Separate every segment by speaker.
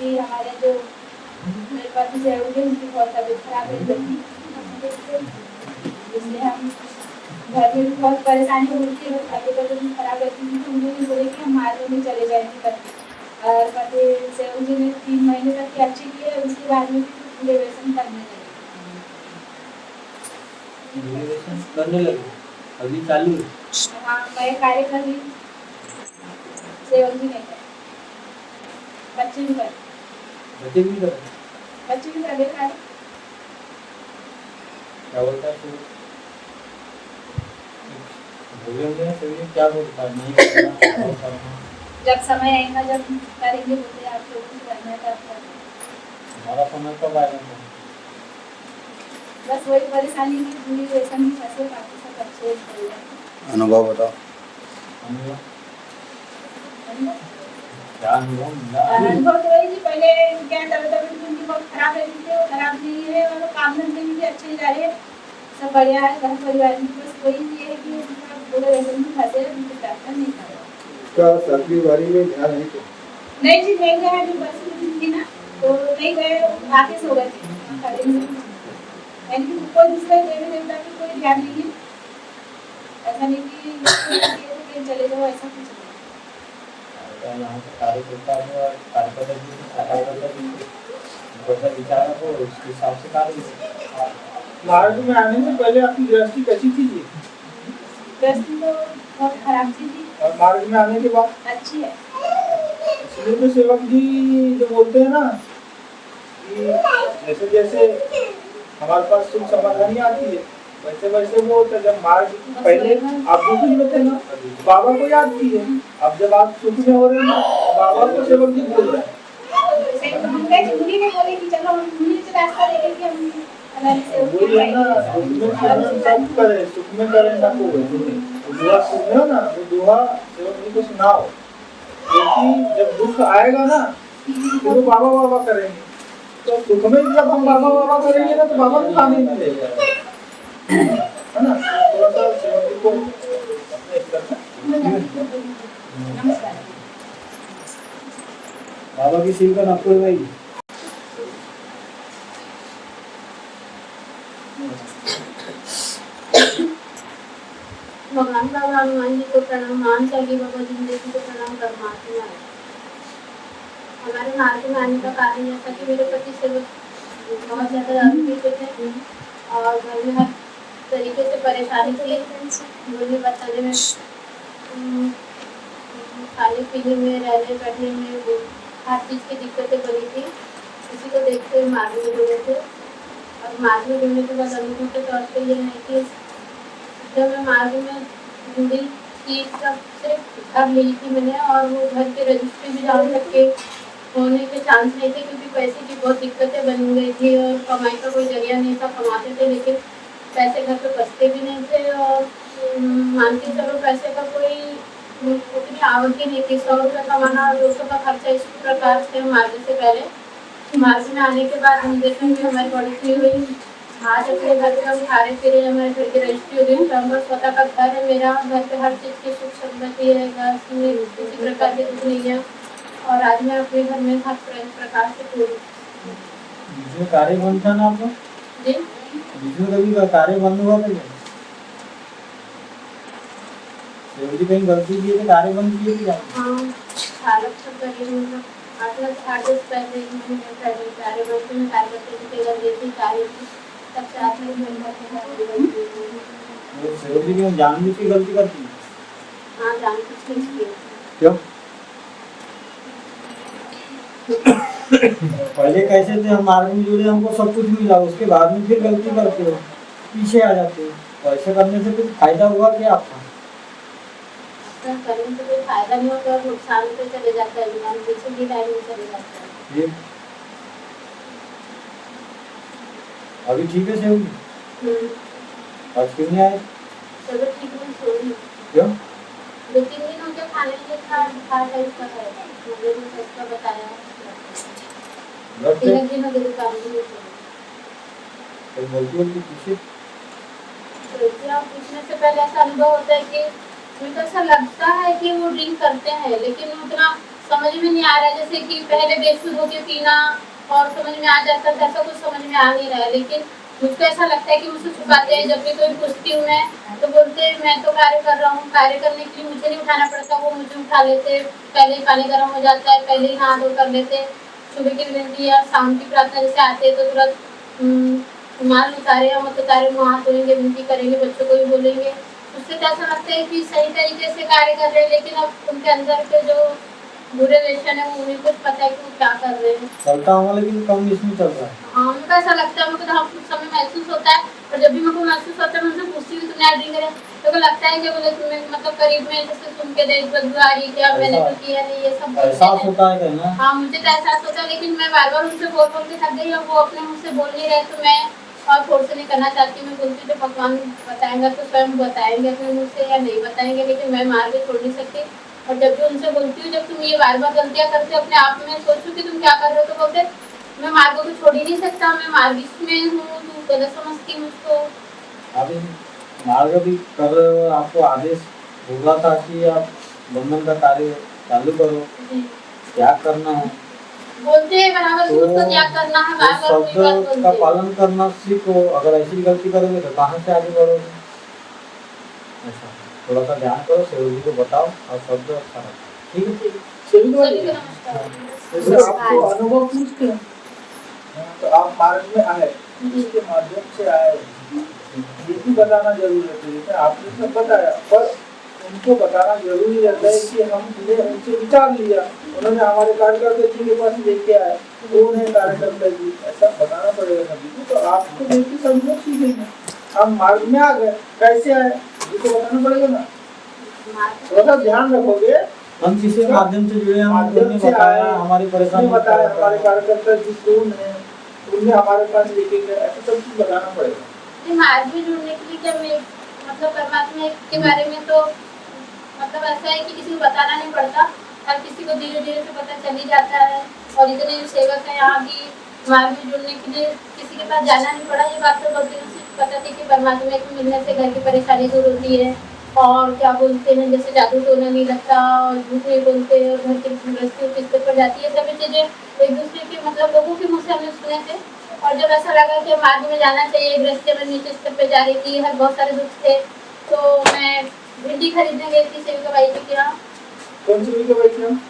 Speaker 1: कि हमारे जो मेरे पति से उनकी बहुत तबीयत खराब रही थी, इसलिए हम घर में भी बहुत परेशानी होती है, तबीयत भी खराब रहती थी, तो उन्होंने बोले कि हम मालूम में चले जाएंगे करके। और पति से उन्होंने 3 महीने तक की अच्छी की है, उसके बाद में भी डिलेवरेशन करने
Speaker 2: लगे अभी चालू है।
Speaker 1: हाँ, मैं कार्य कर रही सेवन भी नहीं कर, बच्चे भी कर
Speaker 2: बच्चे भी कर
Speaker 1: देखा है।
Speaker 2: क्या बोलता है बोले होंगे ना सभी क्या बोलता है नहीं करना
Speaker 1: जब समय आएगा जब करेंगे बोलते आप लोगों से करना है तब
Speaker 2: हमारा समय कब आएगा?
Speaker 1: बस वही परेशानी की पूरी रेशन की फैसले बाकी सब अच्छे चल रहे।
Speaker 3: अनुभव बताओ।
Speaker 2: क्या अनुभव मिला?
Speaker 1: अनुभव तो वही जी, पहले क्या तबीयत उनकी बहुत खराब रहती थी, वो खराब नहीं है और काम धंधे भी अच्छे जा रहे हैं, सब बढ़िया है, घर परिवार में बस वही ये है कि पूरे रेशन की फैसले डॉक्टर नहीं कर रहा।
Speaker 3: क्या सर्दी बारी में ध्यान है क्या?
Speaker 1: नहीं जी, नहीं गए, जो बस में थी ना तो नहीं गए, आके सो गए थे, यानी कोई दूसरे देवी देवता की कोई ध्यान नहीं है, ऐसा नहीं कि कहीं चले जाओ, ऐसा कुछ नहीं।
Speaker 2: यहाँ से कार्यकर्ता है और कार्यकर्ता भी विचार को उसके हिसाब से कार्य।
Speaker 4: मार्ग में आने से पहले आपकी गृहस्थी कैसी थी जी?
Speaker 1: गृहस्थी तो बहुत खराब थी जी,
Speaker 4: और मार्ग में आने के बाद
Speaker 1: अच्छी है।
Speaker 4: इसलिए तो सेवक जी जो बोलते हैं ना कि जैसे जैसे हमारे पास सुख समाधानी आती है वैसे वैसे वो होता है। जब मार्ग पहले आप दुखी में थे ना बाबा को याद कीजिए, अब जब आप सुख में हो रहे हैं बाबा को सेवक जी बोल रहे हैं। वही है ना, सब करे सुख में करे ना कोई दुआ सुनो ना, वो दुआ सेवक जी को सुनाओ, क्योंकि जब दुख आएगा ना तो वो बाबा बाबा करेंगे, तो सुख में जब हम बाबा बाबा करेंगे ना तो बाबा को खाने नहीं मिलेगा, है ना। थोड़ा सा सेवक जी को
Speaker 2: बाबा की सील का नक्को भाई
Speaker 5: भगवान बाबा हनुमान जी को प्रणाम, मान चाहिए बाबा जिंदगी को प्रणाम परमात्मा है। हमारे मार्ग में आने का कारण जैसा कि मेरे पति से बहुत ज़्यादा दारू पीते थे और घर में हर तरीके से परेशानी थी, बोलने बताने में, खाने पीने में, रहने बैठने में हर चीज़ की दिक्कतें बनी थी। इसी को देखते हुए मार्ग में जुड़े थे और मार्ग में जुड़ने के बाद अनुभव के तौर पर यह है कि जब मैं मार्ग में जुड़ी थी तब से घर ली थी मैंने, और वो घर के रजिस्ट्री भी जान तक के होने के चांस नहीं थे क्योंकि पैसे की बहुत दिक्कतें बन गई थी और कमाई का कोई जरिया नहीं था। कमाते थे लेकिन पैसे घर पे बचते भी नहीं थे और मान के चलो पैसे का कोई उतनी आवक ही नहीं थी। 100 रुपये कमाना और 200 का खर्चा इस प्रकार से मार्ग से पहले। मार्ग में आने के बाद हम देखते हुए हमारी बढ़ोतरी हुई, आज अपने घर पे हम खाने पीने, हमारे घर की रजिस्ट्री हो गई, हमारा स्वतः का घर है, मेरा घर पे हर चीज़ की सुख समृद्धि है, घर में किसी प्रकार की दुख नहीं है और आज मैं अपने घर में हर प्रकार से पूरी।
Speaker 2: कार्य बंद था ना आपका
Speaker 5: जी,
Speaker 2: कभी का कार्य बंद हुआ था क्या? कहीं गलती की तो कार्य बंद किए थे?
Speaker 5: हाँ, हालत सब करिए 8 दिन पहले कार्य बंद में कार्य करते घर गई थी, कार्य तब से 8 दिन
Speaker 2: जानबूझ की गलती करती है।
Speaker 5: हाँ, जानबूझ के
Speaker 2: क्यों? पहले कैसे थे हम मार्ग में जुड़े, हमको सब कुछ मिला, उसके बाद में फिर गलती करते हो, पीछे आ जाते हो। ऐसे करने से कुछ फायदा हुआ क्या आपका?
Speaker 5: करने से कोई फायदा नहीं होता और नुकसान पे चले जाता है, इंसान पीछे की लाइन में चले जाता है।
Speaker 2: अभी ठीक है सेव? आज क्यों नहीं आए?
Speaker 5: चलो ठीक है, सोई।
Speaker 2: क्यों?
Speaker 5: 2-3 दिन हो गए, खाने के था बुखार टाइप का है, मुझे भी उसका बताया। 3 दिन हो गए दुकान में।
Speaker 2: कोई गलती होगी पूछिए।
Speaker 5: पूछने से पहले ऐसा अनुभव होता है कि मुझे ऐसा लगता है कि वो ड्रिंक करते हैं लेकिन उतना समझ में नहीं आ रहा है, जैसे कि पहले बेसुध होके पीना और समझ में आ जाता था, ऐसा कुछ समझ में आ नहीं रहा है। लेकिन मुझको ऐसा लगता है कि मुझसे छुपाते हैं। जब भी कोई पूछती हूँ मैं, तो बोलते हैं मैं तो कार्य कर रहा हूँ। कार्य करने के लिए मुझे नहीं उठाना पड़ता, वो मुझे उठा लेते। पहले ही पानी गर्म हो जाता है, पहले ही नहा धो कर लेते। सुबह की विनती या शाम की प्रार्थना जैसे आते हैं तो तुरंत माल उतारे या मत उतारे, मुँह हाथ धोएंगे, विनती करेंगे, बच्चों को भी बोलेंगे। उससे तो ऐसा लगता है कि सही तरीके से कार्य कर रहे हैं, लेकिन अब उनके अंदर के जो बुरे वेशन है वो उन्हें कुछ पता है कि वो क्या कर रहे हैं।
Speaker 2: चलता होगा लेकिन कम इसमें चल रहा है।
Speaker 5: हाँ, उनको ऐसा लगता है, मुझे तो कुछ समय महसूस होता है। और जब भी मेरे को महसूस होता है, मैं उनसे पूछती हूँ तुमने ड्रिंक करे, तो लगता है कि बोले तुम्हें मतलब करीब में जैसे सुन के देख बदबू आ रही क्या, मैंने तो किया नहीं, ये सब
Speaker 2: एहसास होता है क्या ना?
Speaker 5: हाँ, मुझे तो एहसास होता है, लेकिन मैं बार बार उनसे बोल बोल के थक गई और वो अपने मुँह से बोल नहीं रहे, तो मैं और फोर्स नहीं करना चाहती। मैं बोलती हूँ भगवान बताएंगे तो स्वयं बताएंगे अपने मुँह से या नहीं बताएंगे, लेकिन मैं मार के छोड़ नहीं सकती। और जब भी उनसे बोलती हूँ जब तुम ये बार बार गलतियाँ करते हो अपने आप में सोचो कि तुम क्या कर रहे हो, तो बोलते मैं मार्ग को छोड़ ही नहीं सकता, मैं मार्गिस्ट में हूँ, तू गलत समझती मुझको।
Speaker 2: अभी मार्ग भी कर रहे हो, आपको आदेश बोला था कि आप बंधन का कार्य चालू करो, त्याग करना है,
Speaker 5: बोलते हैं बराबर कि मुझको त्याग करना है, बार बार वही बात
Speaker 2: शब्द
Speaker 5: बोलते
Speaker 2: का
Speaker 5: हैं।
Speaker 2: पालन करना सीखो। अगर ऐसी गलती करोगे तो कहाँ से आगे बढ़ोगे? ऐसा थोड़ा सा ध्यान करो, सेवक जी को बताओ और शब्द अच्छा रखो, ठीक है?
Speaker 4: सभी को
Speaker 5: सभी को नमस्कार।
Speaker 4: जैसे आपको अनुभव पूछते हैं तो आप मार्ग में आए, इसके माध्यम से आए, ये भी बताना जरूरी रहता है। जैसे आपने सब बताया, पर उनको बताना जरूरी रहता है कि हमने उनसे विचार लिया, उन्होंने हमारे कार्यकर्ता जी के पास लेके आए, वो उन्हें कार्यकर्ता जी ऐसा बताना पड़ेगा सभी को। तो आपको देखिए सभी लोग सीखेंगे। हम मार्ग में आ गए, कैसे आए इसको बताना पड़ेगा ना। थोड़ा सा ध्यान रखोगे,
Speaker 2: हम किसी माध्यम से जुड़े हैं,
Speaker 4: माध्यम से
Speaker 2: बताया
Speaker 4: आए,
Speaker 2: हमारी परेशानी
Speaker 4: बताया हमारे कार्यकर्ता जी कौन है, उन्हें हमारे पास लेके गए, ऐसा सब चीज बताना पड़ेगा।
Speaker 5: मार्ग में जुड़ने के लिए क्या मैं मतलब परमात्मा के बारे में तो मतलब ऐसा है कि किसी को बताना नहीं पड़ता, हर किसी को धीरे धीरे से पता चल ही जाता है। और इतने जो सेवक हैं यहाँ की, मार्ग में जुड़ने के लिए किसी के पास जाना नहीं पड़ा। ये बात तो बहुत दिनों से पता थी कि परमात्मा के मिलने से घर की परेशानी दूर होती है। और क्या बोलते हैं, जैसे जादू टोना नहीं लगता और झूठ नहीं बोलते और घर की गृहस्थी किस्त पर जाती है, सभी चीज़ें एक दूसरे के मतलब लोगों के मुँह से हमने सुने थे। और जब ऐसा लगा कि मार्ग में जाना चाहिए, गृहस्थी में नीचे स्तर पर जा रही थी, हर बहुत सारे दुख थे, तो मैं भिंडी खरीदने गई थी सेविका बाई जी के यहाँ।
Speaker 4: कौन सी वीडियो बैठी हम?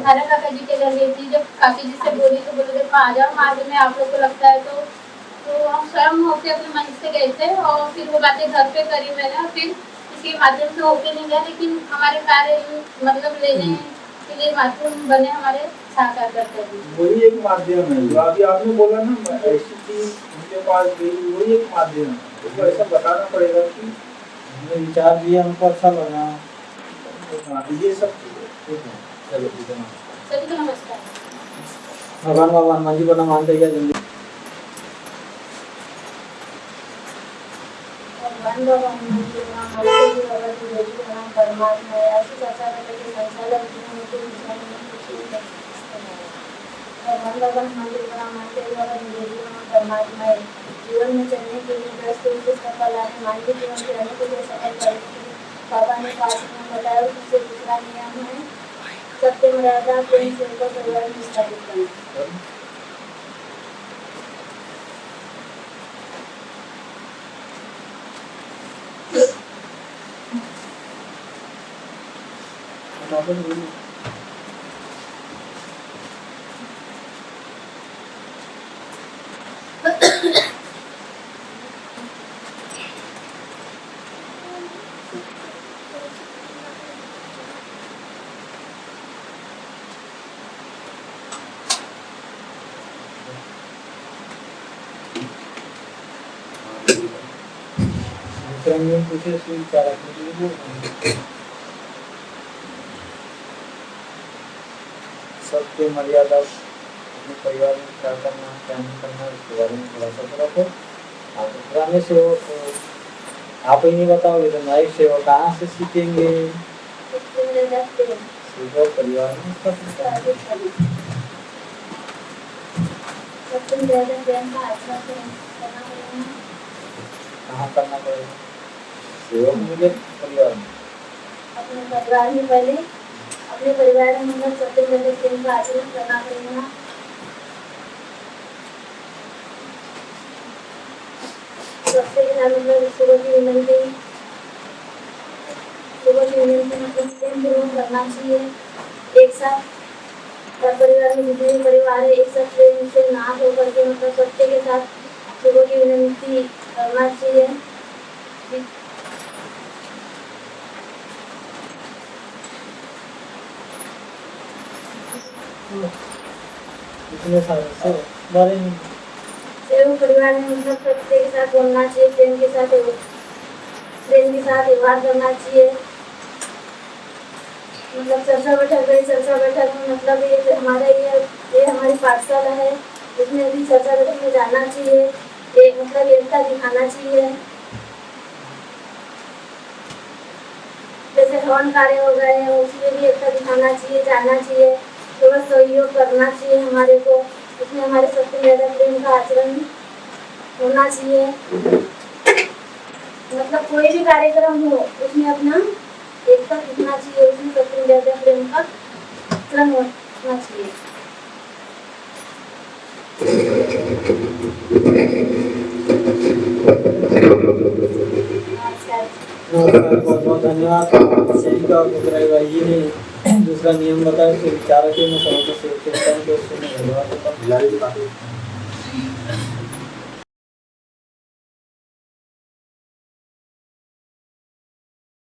Speaker 5: खाना काका जी के घर गई थी। जब काकी जी से बोली तो बोले देखो आ जाओ मार्ग में, आप लोग को लगता है तो हम स्वयं होके अपने मन से गए थे। और फिर वो बातें घर पे करी मैंने, और फिर इसके माध्यम से होके नहीं गया, लेकिन हमारे कार्य मतलब लेने के लिए माध्यम बने हमारे साकार करते हैं।
Speaker 4: वही एक माध्यम है जो अभी आपने बोला ना, ऐसी चीज उनके पास गई, वही एक माध्यम है। उसको ऐसा बताना पड़ेगा कि
Speaker 2: हमने विचार दिया, उनको अच्छा लगा।
Speaker 4: ये सब चीजें
Speaker 2: ठीक है, चलो ठीक है।
Speaker 5: सभी को नमस्कार।
Speaker 2: भगवान मांझी बना मानते क्या जल्दी
Speaker 5: भगवान बाबा हनुमान जी बाबा जी राम परमात्मा है, ऐसी चर्चा करके संचालक जीवन के विचार में कुछ भगवान बाबा हनुमान जी राम परमात्मा है। जीवन में चलने के लिए दृष्ट रूप से सफल आने, मानवीय जीवन के रहने के लिए सफल करने के लिए बाबा ने पास में बताया उससे दूसरा नियम है सत्य मर्यादा प्रेम से उनको परिवार में स्थापित करना।
Speaker 2: पूछे विचार सबके मर्यादा अपने परिवार में क्या करना है क्या नहीं करना है इसके बारे में थोड़ा सा रखो। आप पुराने सेवक आप ही नहीं बताओगे तो नए सेवक कहाँ से सीखेंगे? सेवक परिवार में कहाँ करना पड़ेगा? सेवक मिले परिवार में
Speaker 5: अपने परिवार में पहले अपने परिवार में मतलब सबसे पहले प्रेम का आचरण करना पड़ेगा। सबसे पहले मतलब सुबह की विनती मतलब प्रेम पूर्वक करना चाहिए एक साथ। और परिवार में जितने भी परिवार है एक साथ प्रेम से ना होकर के मतलब सत्य के साथ सुबह की विनती करना चाहिए।
Speaker 2: इतने सारे से बारे में
Speaker 5: एवं परिवार में मतलब सत्य के साथ बोलना चाहिए, प्रेम के साथ व्यवहार करना चाहिए। मतलब चर्चा बैठक में मतलब ये हमारी पाठशाला है, इसमें भी चर्चा बैठक में जाना चाहिए, एक मतलब एकता दिखाना चाहिए। जैसे हवन कार्य हो गए हैं उसमें भी एकता दिखाना चाहिए, जाना चाहिए, थोड़ा सहयोग करना चाहिए हमारे को। उसमें हमारे सबसे ज्यादा प्रेम का आचरण होना चाहिए। मतलब कोई भी कार्यक्रम हो उसमें अपना एकता दिखना चाहिए, उसमें सबसे ज्यादा प्रेम का आचरण होना चाहिए।
Speaker 2: बहुत बहुत धन्यवाद। सेविका मुद्राई भाई जी ने दूसरा नियम बताया, उसके विचार के मैं सबको सेव करता हूँ, तो उससे मैं धन्यवाद देता हूँ।